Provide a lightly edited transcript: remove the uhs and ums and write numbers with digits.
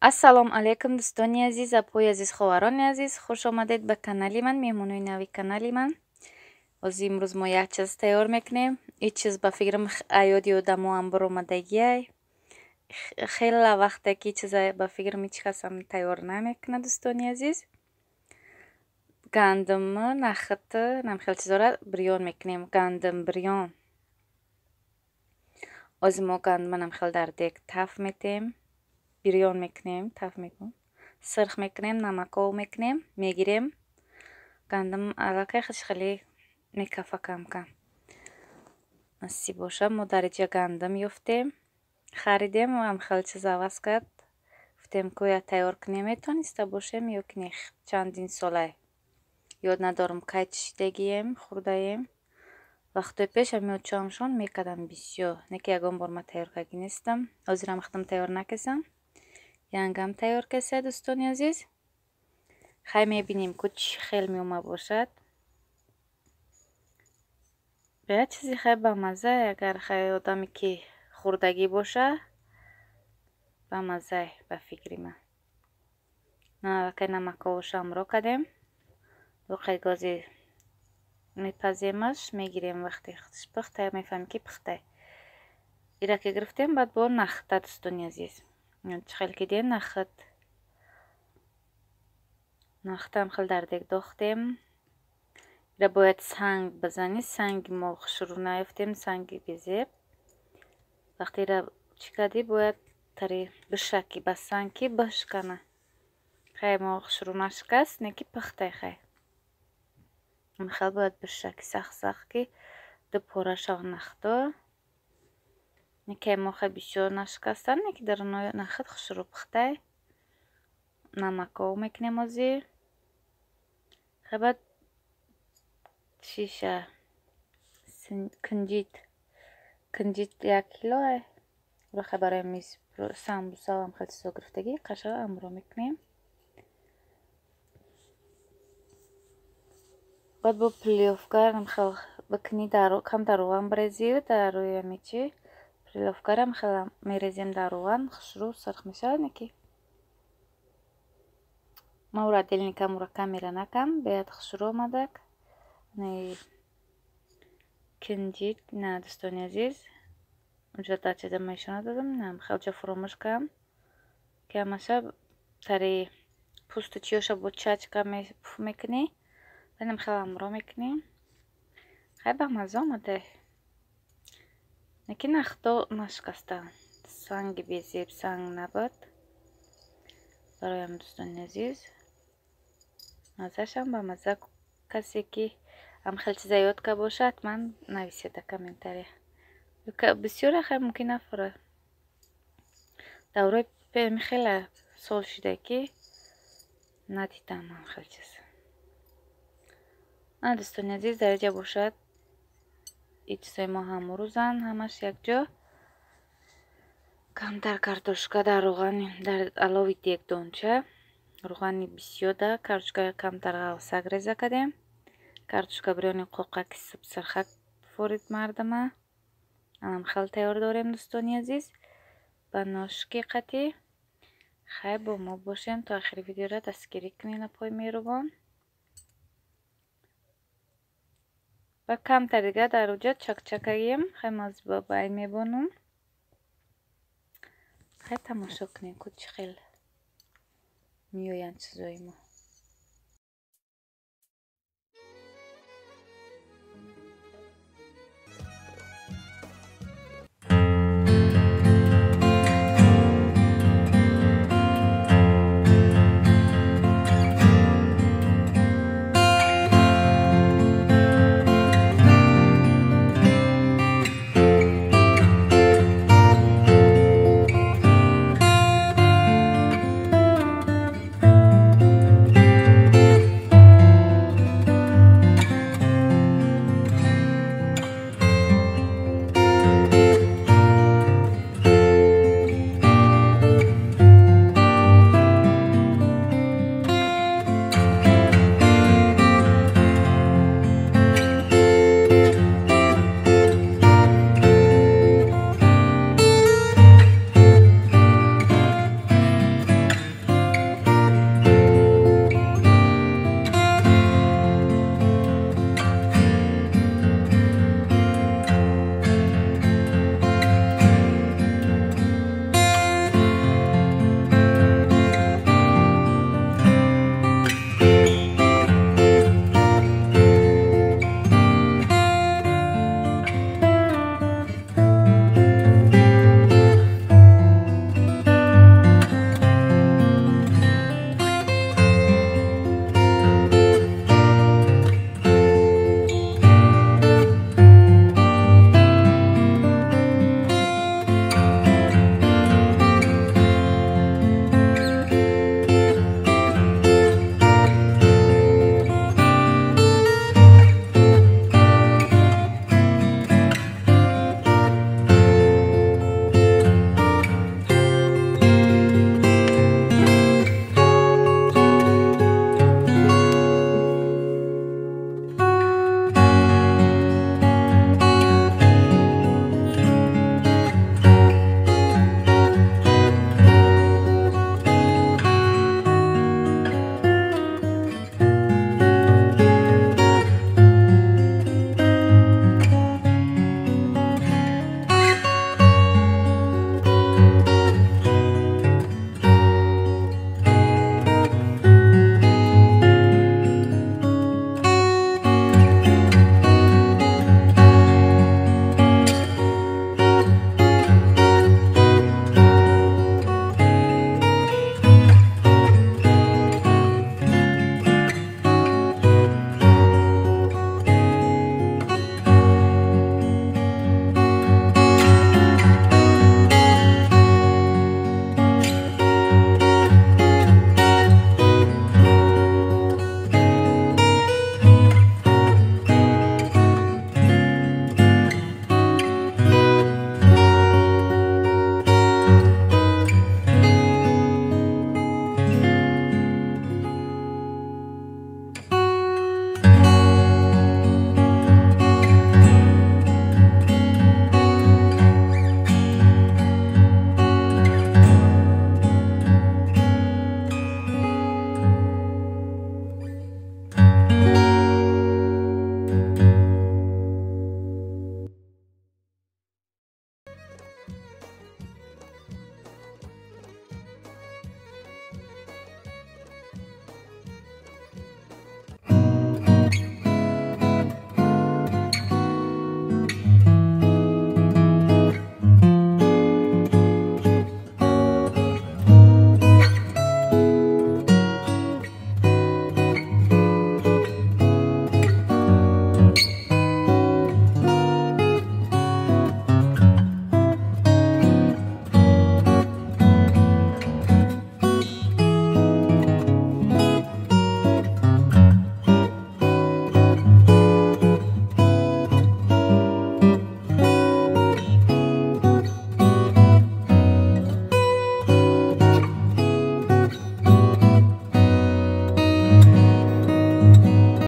ассалому алайкум дӯстони азиз, апои азиз, ховарони азиз, хуш омадед ба канали ман, меҳмонои нави канали ман. Ози имрӯз мо як чиз тайёр мекунем. Ин чиз ба фикрам аёди одамоам баромадагиай. Хела вақте ки чиза ба фикрам ҳеҷ касам тайёр намекунад дӯстони азиз. Гандуми, нахити, намхел чизора бирён мекунем. Гандумбирён. Ози мо гандума намхел дар дег таф метем. Бирён мекунем, таф мекунем, сирх мекунем, намаков мекунем, мегирем. Гандум аллакай хеле мекафа кам-кам. Насиб боша мо дар инҷа гандум ёфтем, харидем, ам хел чиз аваз кард. Гуфтем ки я тайёр кунем, метониста бошем ё ки не чандин солай. Ёд надорам кай чидагием, хурдаем. Вақтои пеш ҳами очоамшон мекардам бисёр. Не ки ягон бор ма тайёр карда нестам. Ҳозирам вақтам тайёр накесам. Янгам тайёр кеса дӯстони азиз. Хай мебинем ки чӣ хел меома бошад. Я чизи хай бамаза, агар хай одаме ки хурдагӣ боша, бамаза ба фикри ман. Аллакай намаковаша амро кардем. Воқеъ гози мепаземаш, мегирем вақте пухта, мефаҳмем ки пухта. Ира ки гирифтем, баъд бо нахта дӯстони азиз. Чӣ хел ки дем нахит. Нахтам хел дар дег дохтем. Ира бояд санг бизанӣ, санги мо шурӯъ наёфтем, санги безеб. Вақте ира чӣ кардӣ, бояд тари бишакӣ, ба санг ки бишкана. Хай мо шурӯъ нашикаст, не ки пухтай хай. Хел бояд бишакӣ, сахт-сахт ки ду пора шаванд нахто. Не ки мо хай бисёр нашикастан, не ки дар нахит шурӯъ пухтай. Намаков мекунем ози. Хай баъд шиша кинҷит 1 кило хай барои миз самбусавам хел чизо гирифтагӣ қашан амро мекунем. Баъд бо плёвка хел бикунӣ кам дар ован бирезӣ дар рӯи амичи плёвкарам хел мерезем дар ован, хушрӯ сирх мешавад. Не ки ма ура делникам ура камера накам, бояд хушрӯ омадак. Не кинҷит на дӯстони азиз. Унҷа дар чида мешона додам, нам хел ҷо фуромӯш кардам ки ҳамаша тари пӯсту чиёша бо чачка пуф мекунӣ. Баъдам хел амро мекунем. Хай бамаза омада. Не ки нахто нашикастан. Санги безеб, санг набуд. Бароям дӯстони азиз. Мазашам бамаза. Касе ки ам хел чиза ёд карда боша, ҳатман нависед дар комментария. Бисёре хай мумкин нафура. Давраи пеми хела сол шуда ки надидам ам хел чиз. Дӯстони азиз, дар инҷа бошад ин чизои мо ҳамрӯзан, ҳамаш якҷо. Камтар картошка дар рӯғани дар алови дегдонча. Рӯғани бисёр да, картошка камтар ғавсак реза кардем. Картошка бирёни қоқаки сирхак форид мардама. Анам хел тайёр дорем дӯстони азиз. Ба ношки қатӣ. Хай бо мо бошем то охири видеора дастгирӣ кунем апои меҳрубон. Ва камтар дига дар уҷа чакчакаем. Хай маз ба байн мебонам. Хай тамошо кунем ки чӣ хел меоянд чизои мо.